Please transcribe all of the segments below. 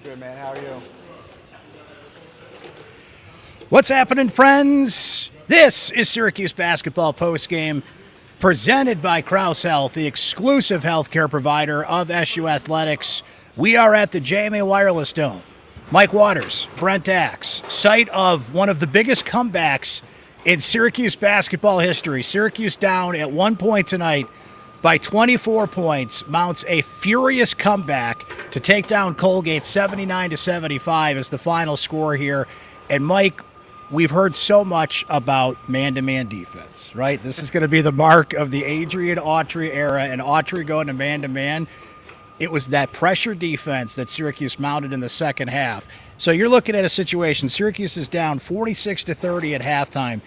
Good, man. How are you? What's happening, friends? This is Syracuse Basketball Postgame, presented by Krause Health, the exclusive healthcare provider of SU Athletics. We are at the JMA Wireless Dome. Mike Waters, Brent Axe, site of one of the biggest comebacks in Syracuse basketball history. Syracuse down at one point tonight by 24 points, mounts a furious comeback to take down Colgate 79-75 as the final score here. And Mike, we've heard so much about man-to-man defense, right? This is going to be the mark of the Adrian Autry era, and Autry going to man-to-man. It was that pressure defense that Syracuse mounted in the second half. So you're looking at a situation, Syracuse is down 46-30 at halftime.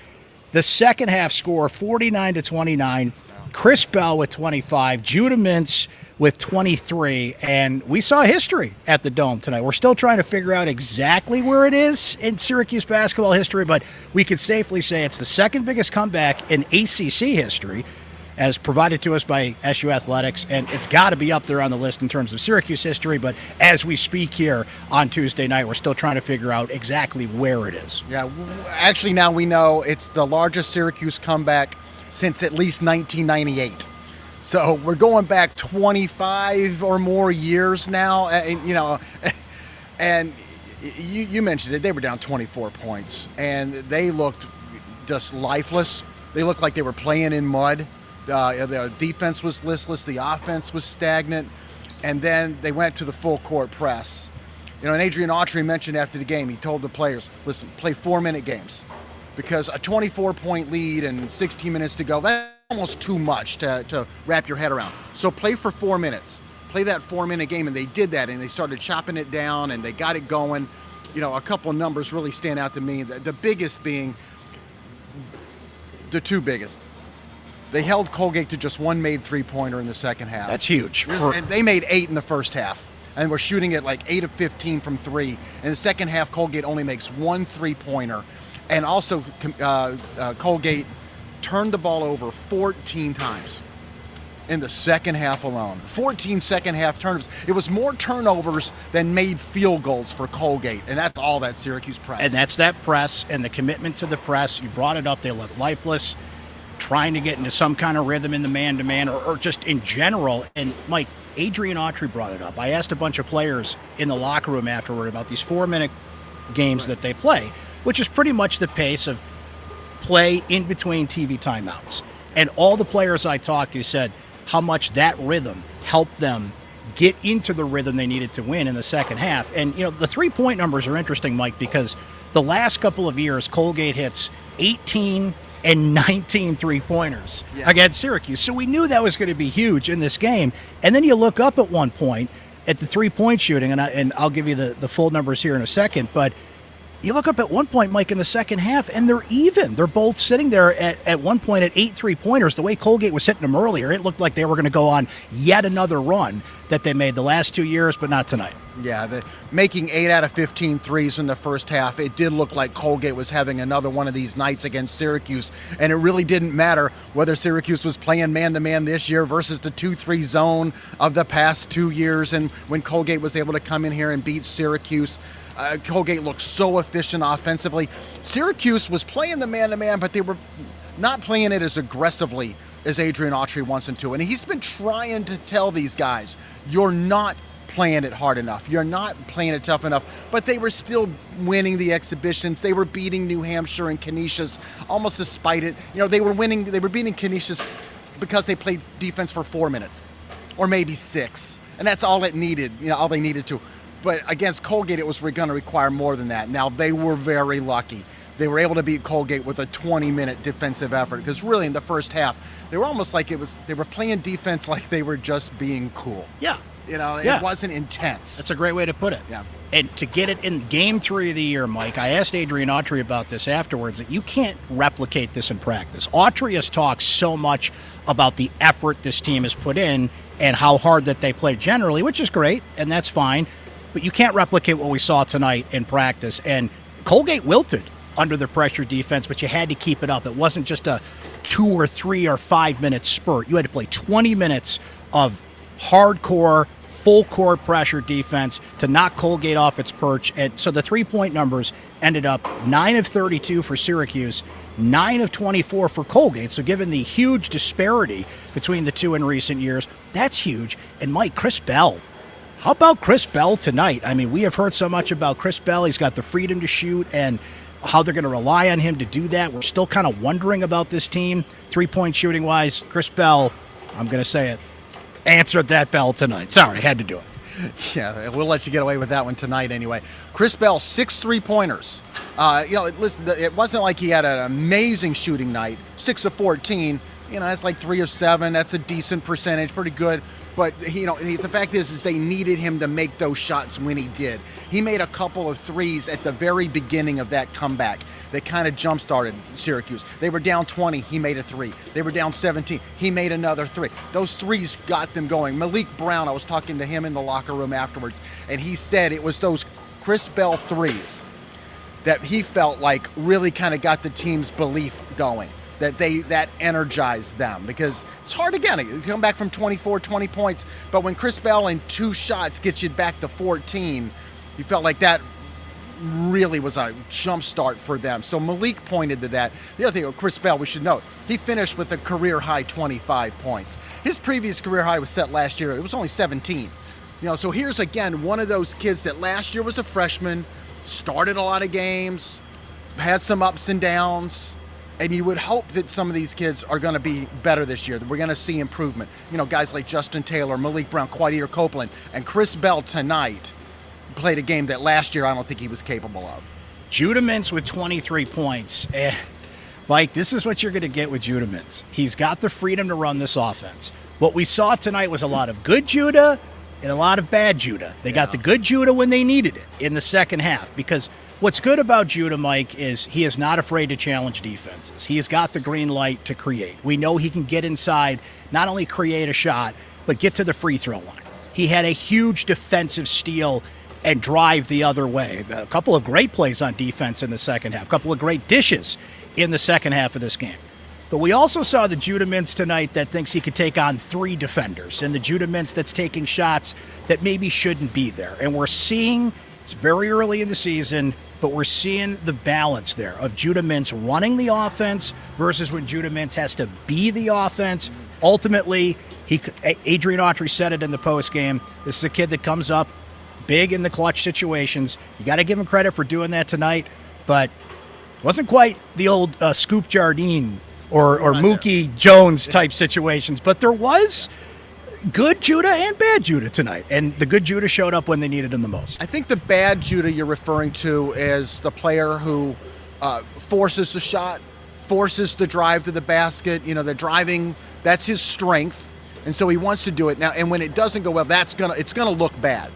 The second half score, 49-29. Chris Bell with 25, Judah Mintz with 23, and we saw history at the Dome tonight. We're still trying to figure out exactly where it is in Syracuse basketball history, but we could safely say it's the second biggest comeback in ACC history, as provided to us by SU Athletics, and it's got to be up there on the list in terms of Syracuse history, but as we speak here on Tuesday night, we're still trying to figure out exactly where it is. Yeah, actually now we know it's the largest Syracuse comeback since at least 1998. So we're going back 25 or more years now, and you mentioned it, they were down 24 points, and they looked just lifeless. They looked like they were playing in mud. The defense was listless, the offense was stagnant, and then they went to the full court press. And Adrian Autry mentioned after the game, he told the players, listen, play 4-minute games, because a 24-point lead and 16 minutes to go, that's almost too much to wrap your head around. So play for 4 minutes. Play that 4-minute game, and they did that, and they started chopping it down, and they got it going. A couple of numbers really stand out to me. The biggest being, the two biggest. They held Colgate to just one made three-pointer in the second half. That's huge. And they made 8 in the first half, and we're shooting at like 8 of 15 from 3. In the second half, Colgate only makes 1 3-pointer. And also, Colgate turned the ball over 14 times in the second half alone. 14 second half turnovers. It was more turnovers than made field goals for Colgate, and that's all that Syracuse press. And that's that press and the commitment to the press. You brought it up. They look lifeless, trying to get into some kind of rhythm in the man-to-man or just in general. And, Mike, Adrian Autry brought it up. I asked a bunch of players in the locker room afterward about these 4-minute games that they play, which is pretty much the pace of play in between TV timeouts. And all the players I talked to said how much that rhythm helped them get into the rhythm they needed to win in the second half. And, the 3-point numbers are interesting, Mike, because the last couple of years, Colgate hits 18 and 19 3-pointers against Syracuse. So we knew that was going to be huge in this game. And then you look up at one point at the 3-point shooting, and I'll give you the full numbers here in a second, but you look up at one point, Mike, in the second half, and they're even. They're both sitting there at one point at 8 3-pointers. The way Colgate was hitting them earlier, it looked like they were going to go on yet another run that they made the last 2 years, but not tonight. Yeah, making 8 out of 15 threes in the first half, it did look like Colgate was having another one of these nights against Syracuse, and it really didn't matter whether Syracuse was playing man-to-man this year versus the 2-3 zone of the past 2 years, and when Colgate was able to come in here and beat Syracuse. Colgate looked so efficient offensively. Syracuse was playing the man-to-man, but they were not playing it as aggressively as Adrian Autry wants them to. And he's been trying to tell these guys, you're not playing it hard enough. You're not playing it tough enough. But they were still winning the exhibitions. They were beating New Hampshire and Canisius almost despite it. They were beating Canisius because they played defense for 4 minutes or maybe 6. And that's all it needed, all they needed to. But against Colgate, it was going to require more than that. Now, they were very lucky. They were able to beat Colgate with a 20-minute defensive effort, because really in the first half, they were almost like they were playing defense like they were just being cool. Yeah. It wasn't intense. That's a great way to put it. Yeah. And to get it in Game 3 of the year, Mike, I asked Adrian Autry about this afterwards, that you can't replicate this in practice. Autry has talked so much about the effort this team has put in and how hard that they play generally, which is great, and that's fine. But you can't replicate what we saw tonight in practice. And Colgate wilted under the pressure defense, but you had to keep it up. It wasn't just a 2 or 3 or 5 minute spurt. You had to play 20 minutes of hardcore full court pressure defense to knock Colgate off its perch. And so the 3-point numbers ended up 9 of 32 for Syracuse, 9 of 24 for Colgate. So given the huge disparity between the two in recent years, that's huge. And Mike, Chris Bell. How about Chris Bell tonight? I mean, we have heard so much about Chris Bell. He's got the freedom to shoot and how they're going to rely on him to do that. We're still kind of wondering about this team, 3-point shooting wise. Chris Bell, I'm going to say it, answered that bell tonight. Sorry, had to do it. Yeah, we'll let you get away with that one tonight anyway. Chris Bell, 6 3-pointers. Listen, it wasn't like he had an amazing shooting night. 6 of 14. That's like 3 of 7. That's a decent percentage, pretty good. But, the fact is they needed him to make those shots when he did. He made a couple of threes at the very beginning of that comeback that kind of jump-started Syracuse. They were down 20. He made a 3. They were down 17. He made another 3. Those threes got them going. Malik Brown, I was talking to him in the locker room afterwards, and he said it was those Chris Bell threes that he felt like really kind of got the team's belief going. That energized them, because it's hard again. You come back from 24, 20 points, but when Chris Bell in 2 shots gets you back to 14, you felt like that really was a jump start for them. So Malik pointed to that. The other thing with Chris Bell, we should note, he finished with a career high 25 points. His previous career high was set last year. It was only 17. So here's again one of those kids that last year was a freshman, started a lot of games, had some ups and downs. And you would hope that some of these kids are going to be better this year, that we're going to see improvement. Guys like Justin Taylor, Malik Brown, Quadir Copeland, and Chris Bell tonight played a game that last year I don't think he was capable of. Judah Mintz with 23 points. Mike, this is what you're going to get with Judah Mintz. He's got the freedom to run this offense. What we saw tonight was a lot of good Judah and a lot of bad Judah. They got the good Judah when they needed it in the second half, because what's good about Judah, Mike, is he is not afraid to challenge defenses. He has got the green light to create. We know he can get inside, not only create a shot, but get to the free throw line. He had a huge defensive steal and drive the other way. A couple of great plays on defense in the second half, a couple of great dishes in the second half of this game. But we also saw the Judah Mintz tonight that thinks he could take on 3 defenders, and the Judah Mintz that's taking shots that maybe shouldn't be there. And we're seeing, it's very early in the season, but we're seeing the balance there of Judah Mintz running the offense versus when Judah Mintz has to be the offense. Ultimately, Adrian Autry said it in the postgame. This is a kid that comes up big in the clutch situations. You got to give him credit for doing that tonight, but it wasn't quite the old Scoop Jardine or Mookie Jones type situations, but there was good Judah and bad Judah tonight, and the good Judah showed up when they needed him the most. I think the bad Judah you're referring to is the player who forces the shot, forces the drive to the basket. The driving, that's his strength, and so he wants to do it now. And when it doesn't go well, it's gonna look bad.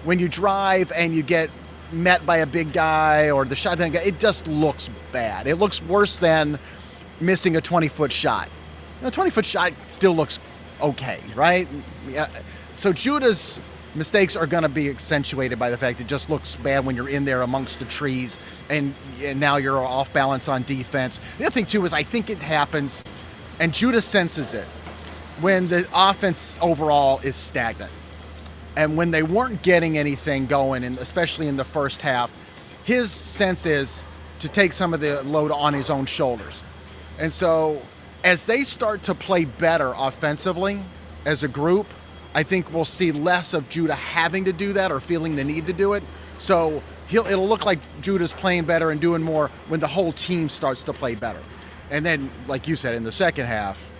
When you drive and you get met by a big guy or the shot, it just looks bad. It looks worse than missing a 20-foot shot. A 20-foot shot still looks okay, right? So Judah's mistakes are going to be accentuated by the fact it just looks bad when you're in there amongst the trees and now you're off balance on defense. The other thing, too, is I think it happens, and Judah senses it, when the offense overall is stagnant. And when they weren't getting anything going, and especially in the first half, his sense is to take some of the load on his own shoulders. And so as they start to play better offensively as a group, I think we'll see less of Judah having to do that or feeling the need to do it. So it'll look like Judah's playing better and doing more when the whole team starts to play better. And then, like you said, in the second half,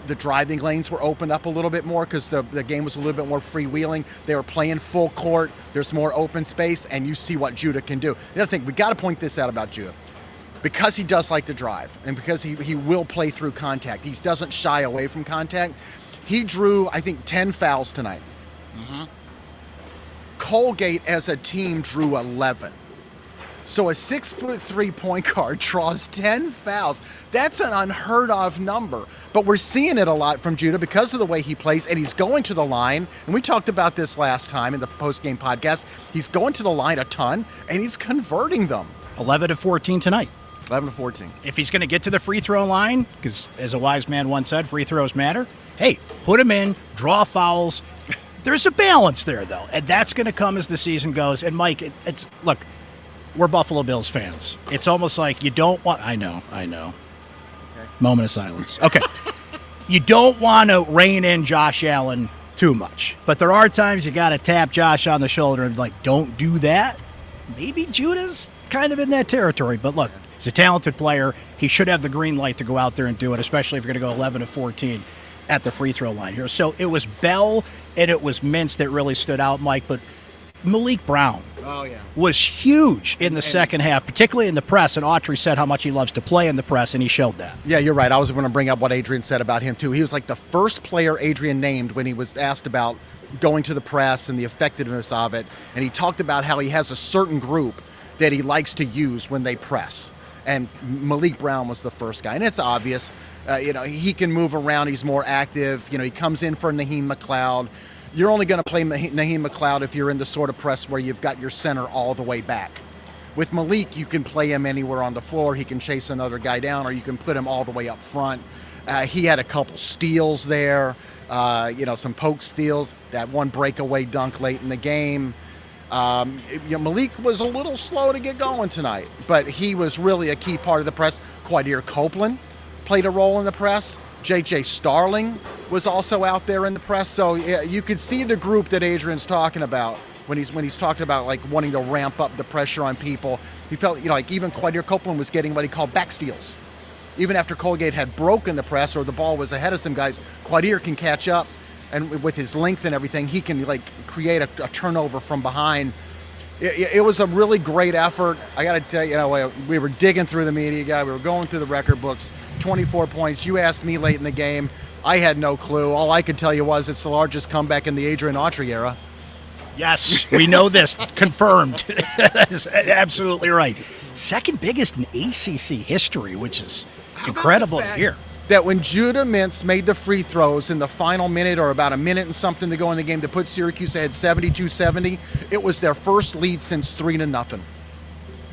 the driving lanes were opened up a little bit more because the game was a little bit more freewheeling. They were playing full court. There's more open space, and you see what Judah can do. The other thing, we got to point this out about Judah. Because he does like to drive, and because he will play through contact, he doesn't shy away from contact. He drew, I think, 10 fouls tonight. Mm-hmm. Colgate, as a team, drew 11. So a 6'3" point guard draws 10 fouls. That's an unheard of number. But we're seeing it a lot from Judah because of the way he plays, and he's going to the line. And we talked about this last time in the post-game podcast. He's going to the line a ton, and he's converting them. 11 of 14 tonight. 11 to 14. If he's going to get to the free throw line, because as a wise man once said, free throws matter, hey, put him in, draw fouls, There's a balance there, though, and that's going to come as the season goes. And, Mike, look, we're Buffalo Bills fans. It's almost like you don't want – I know. Okay. Moment of silence. Okay. You don't want to rein in Josh Allen too much. But there are times you got to tap Josh on the shoulder and, like, don't do that. Maybe Judah's kind of in that territory. But, look, he's a talented player. He should have the green light to go out there and do it, especially if you're going to go 11 of 14 at the free throw line here. So it was Bell and it was Mintz that really stood out, Mike. But Malik Brown was huge in the second half, particularly in the press. And Autry said how much he loves to play in the press, and he showed that. Yeah, you're right. I was going to bring up what Adrian said about him, too. He was like the first player Adrian named when he was asked about going to the press and the effectiveness of it. And he talked about how he has a certain group that he likes to use when they press. And Malik Brown was the first guy. And it's obvious. He can move around. He's more active. He comes in for Naheem McLeod. You're only going to play Naheem McLeod if you're in the sort of press where you've got your center all the way back. With Malik, you can play him anywhere on the floor. He can chase another guy down, or you can put him all the way up front. He had a couple steals there, some poke steals, that one breakaway dunk late in the game. Malik was a little slow to get going tonight, but he was really a key part of the press. Quadir Copeland played a role in the press. J.J. Starling was also out there in the press. So you could see the group that Adrian's talking about when he's talking about like wanting to ramp up the pressure on people. He felt like even Quadir Copeland was getting what he called back steals. Even after Colgate had broken the press or the ball was ahead of some guys, Quadir can catch up, and with his length and everything, he can create a turnover from behind. It was a really great effort. I got to tell you, we were digging through the media guide. We were going through the record books. 24 points. You asked me late in the game. I had no clue. All I could tell you was it's the largest comeback in the Adrian Autry era. Yes, we know this. Confirmed. That's absolutely right. Second biggest in ACC history, which is incredible to hear. That when Judah Mintz made the free throws in the final minute or about a minute and something to go in the game to put Syracuse ahead 72-70, it was their first lead since 3-0.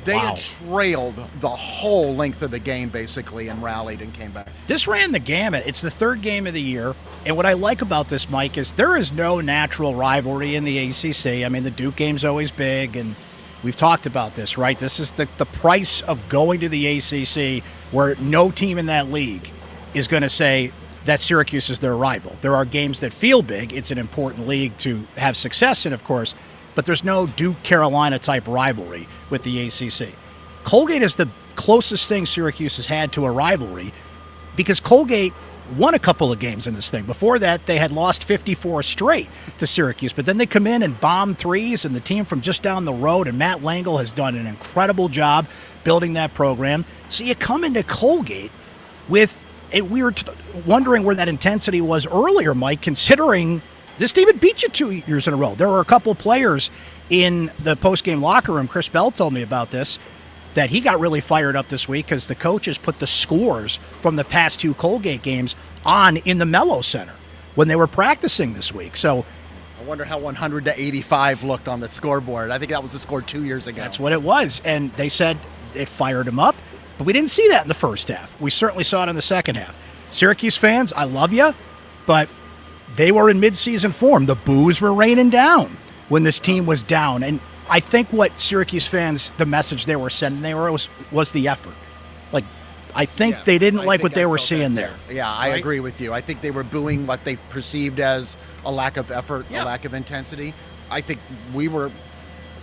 They had trailed the whole length of the game basically and rallied and came back. This ran the gamut. It's the third game of the year. And what I like about this, Mike, is there is no natural rivalry in the ACC. I mean, the Duke game's always big, and we've talked about this, right? This is the price of going to the ACC, where no team in that league is going to say that Syracuse is their rival. There are games that feel big. It's an important league to have success in, of course, but there's no Duke-Carolina type rivalry with the ACC. Colgate is the closest thing Syracuse has had to a rivalry because Colgate won a couple of games in this thing. Before that, they had lost 54 straight to Syracuse, but then they come in and bomb threes, and the team from just down the road, and Matt Langle has done an incredible job building that program. So you come into Colgate with, and we were wondering where that intensity was earlier, Mike, considering this team had beat you 2 years in a row. There were a couple of players in the post-game locker room, Chris Bell told me about this, that he got really fired up this week because the coaches put the scores from the past 2 Colgate games on in the Mello Center when they were practicing this week. So I wonder how 100-85 looked on the scoreboard. I think that was the score 2 years ago. That's what it was. And they said it fired him up, but we didn't see that in the first half. We certainly saw it in the second half. Syracuse fans, I love you, but they were in midseason form. The boos were raining down when this team was down. And I think what Syracuse fans, the message they were sending was the effort. Like, I think they didn't like what they were seeing there. Yeah, I agree with you. I think they were booing what they perceived as a lack of effort, a lack of intensity. I think we were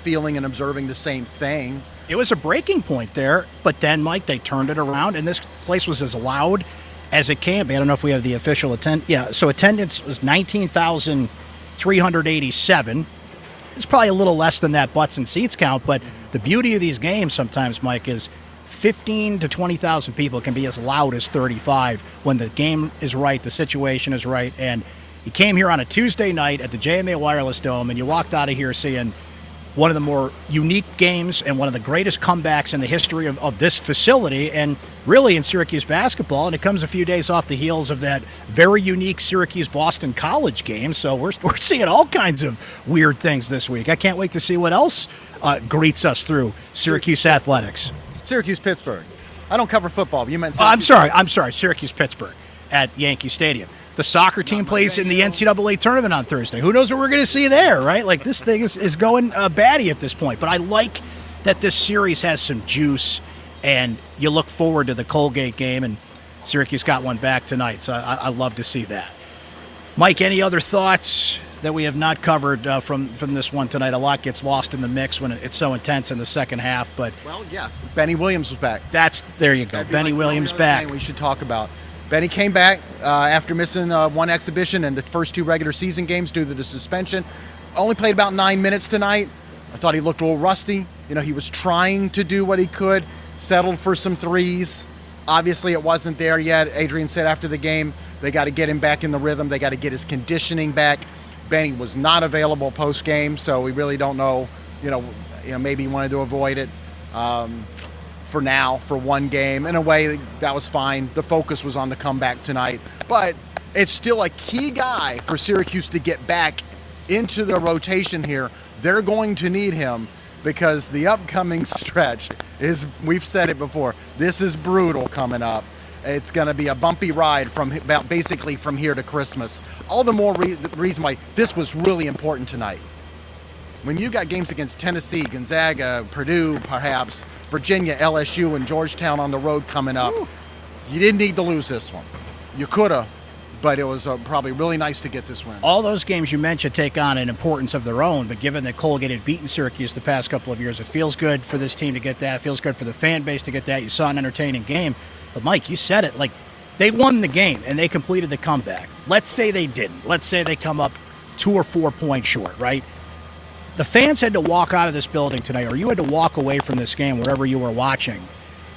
feeling and observing the same thing. It was a breaking point there, but then, Mike, they turned it around, and this place was as loud as it can be. I don't know if we have the official attendance. Yeah, so attendance was 19,387. It's probably a little less than that butts and seats count, but the beauty of these games sometimes, Mike, is 15 to 20,000 people can be as loud as 35 when the game is right, the situation is right. And you came here on a Tuesday night at the JMA Wireless Dome, and you walked out of here seeing one of the more unique games and one of the greatest comebacks in the history of this facility and really in Syracuse basketball. And it comes a few days off the heels of that very unique Syracuse-Boston College game. So we're seeing all kinds of weird things this week. I can't wait to see what else greets us through Syracuse athletics. Syracuse-Pittsburgh. I don't cover football, but you meant Syracuse. I'm sorry, Syracuse-Pittsburgh at Yankee Stadium. The soccer team plays in the NCAA tournament on Thursday. Who knows what we're going to see there, right? Like, this thing is going batty at this point. But I like that this series has some juice, and you look forward to the Colgate game, and Syracuse got one back tonight, so I love to see that. Mike, any other thoughts that we have not covered from this one tonight? A lot gets lost in the mix when it's so intense in the second half. But well, yes, Benny Williams was back. There you go. Benny Williams back. We should talk about. Benny came back after missing one exhibition and the first 2 regular season games due to the suspension. Only played about 9 minutes tonight. I thought he looked a little rusty. You know, he was trying to do what he could, settled for some threes. Obviously, it wasn't there yet. Adrian said after the game, they got to get him back in the rhythm. They got to get his conditioning back. Benny was not available post-game, so we really don't know. You know, maybe he wanted to avoid it for now, for one game. In a way, that was fine. The focus was on the comeback tonight. But it's still a key guy for Syracuse to get back into the rotation here. They're going to need him because the upcoming stretch is, we've said it before, this is brutal coming up. It's going to be a bumpy ride from about basically from here to Christmas. All the more reason why this was really important tonight. When you got games against Tennessee, Gonzaga, Purdue, perhaps, Virginia, LSU, and Georgetown on the road coming up, you didn't need to lose this one. You could have, but it was probably really nice to get this win. All those games you mentioned take on an importance of their own, but given that Colgate had beaten Syracuse the past couple of years, it feels good for this team to get that. It feels good for the fan base to get that. You saw an entertaining game. But, Mike, you said it. Like, they won the game, and they completed the comeback. Let's say they didn't. Let's say they come up 2 or 4 points short, right? The fans had to walk out of this building tonight, or you had to walk away from this game, wherever you were watching,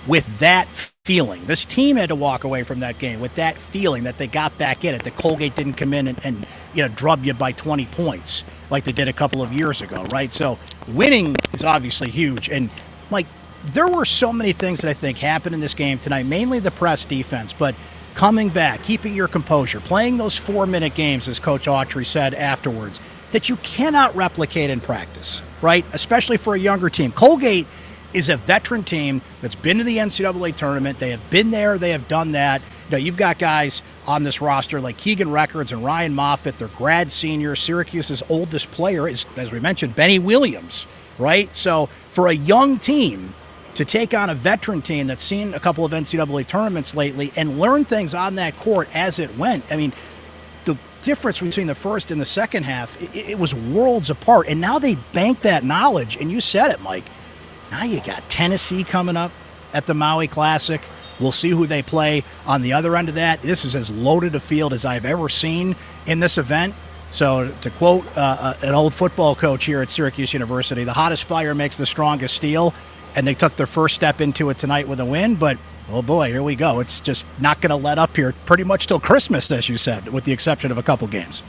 with that feeling. This team had to walk away from that game with that feeling that they got back in it, that Colgate didn't come in and drub you by 20 points like they did a couple of years ago, right? So winning is obviously huge. And, Mike, there were so many things that I think happened in this game tonight, mainly the press defense, but coming back, keeping your composure, playing those 4-minute games, as Coach Autry said afterwards, that you cannot replicate in practice, right? Especially for a younger team. Colgate is a veteran team that's been to the NCAA tournament. They have been there. They have done that. You've got guys on this roster like Keegan Records and Ryan Moffitt. They're grad seniors. Syracuse's oldest player is, as we mentioned, Benny Williams, right? So for a young team to take on a veteran team that's seen a couple of NCAA tournaments lately and learn things on that court as it went, I mean, the difference between the first and the second half, it was worlds apart. And now they bank that knowledge. And you said it, Mike. Now you got Tennessee coming up at the Maui Classic. We'll see who they play on the other end of that. This is as loaded a field as I've ever seen in this event. So to quote an old football coach here at Syracuse University, the hottest fire makes the strongest steel. And they took their first step into it tonight with a win. But, oh boy, here we go. It's just not going to let up here pretty much till Christmas, as you said, with the exception of a couple games.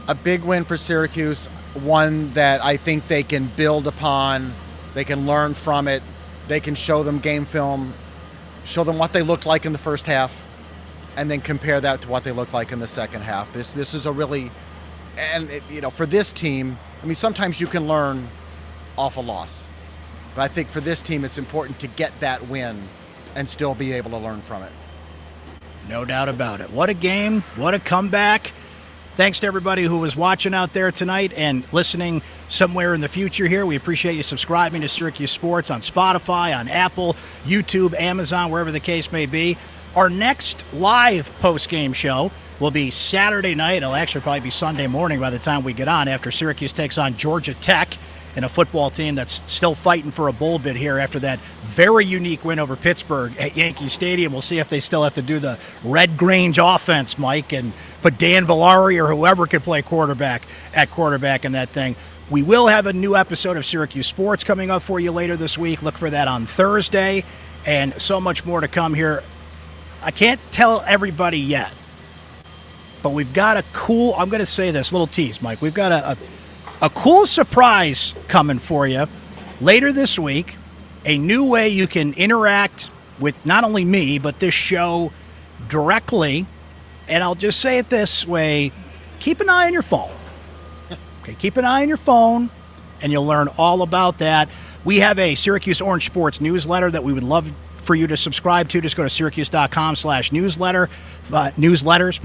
A big win for Syracuse, one that I think they can build upon. They can learn from it. They can show them game film, show them what they looked like in the first half, and then compare that to what they look like in the second half. This is a really, and for this team, I mean, sometimes you can learn off a loss. But I think for this team, it's important to get that win and still be able to learn from it. No doubt about it. What a game. What a comeback. Thanks to everybody who was watching out there tonight and listening somewhere in the future here. We appreciate you subscribing to Syracuse Sports on Spotify, on Apple, YouTube, Amazon, wherever the case may be. Our next live post-game show will be Saturday night. It'll actually probably be Sunday morning by the time we get on, after Syracuse takes on Georgia Tech, and a football team that's still fighting for a bowl bid here after that very unique win over Pittsburgh at Yankee Stadium. We'll see if they still have to do the Red Grange offense, Mike, and put Dan Villari or whoever could play quarterback in that thing. We will have a new episode of Syracuse Sports coming up for you later this week. Look for that on Thursday, and so much more to come here. I can't tell everybody yet, but we've got a cool, I'm going to say this, little tease, Mike. We've got a cool surprise coming for you later this week. A new way you can interact with not only me, but this show directly. And I'll just say it this way. Keep an eye on your phone. Okay, keep an eye on your phone, and you'll learn all about that. We have a Syracuse Orange Sports newsletter that we would love for you to subscribe to. Just go to syracuse.com/newsletter, newsletters,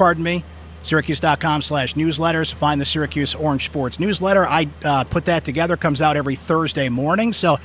Syracuse.com/newsletters. Find the Syracuse Orange Sports newsletter. I put that together. Comes out every Thursday morning. So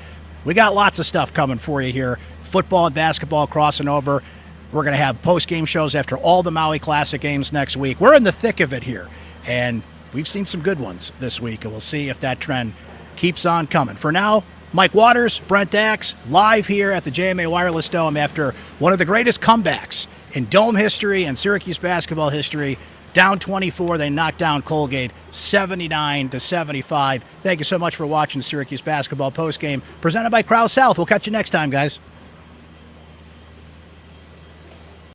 we got lots of stuff coming for you here. Football and basketball crossing over. We're going to have post-game shows after all the Maui Classic games next week. We're in the thick of it here. And we've seen some good ones this week. And we'll see if that trend keeps on coming. For now, Mike Waters, Brent Dax, live here at the JMA Wireless Dome after one of the greatest comebacks in Dome history and Syracuse basketball history. Down 24, they knocked down Colgate 79-75. Thank you so much for watching Syracuse basketball postgame presented by Krause Health. We'll catch you next time, guys.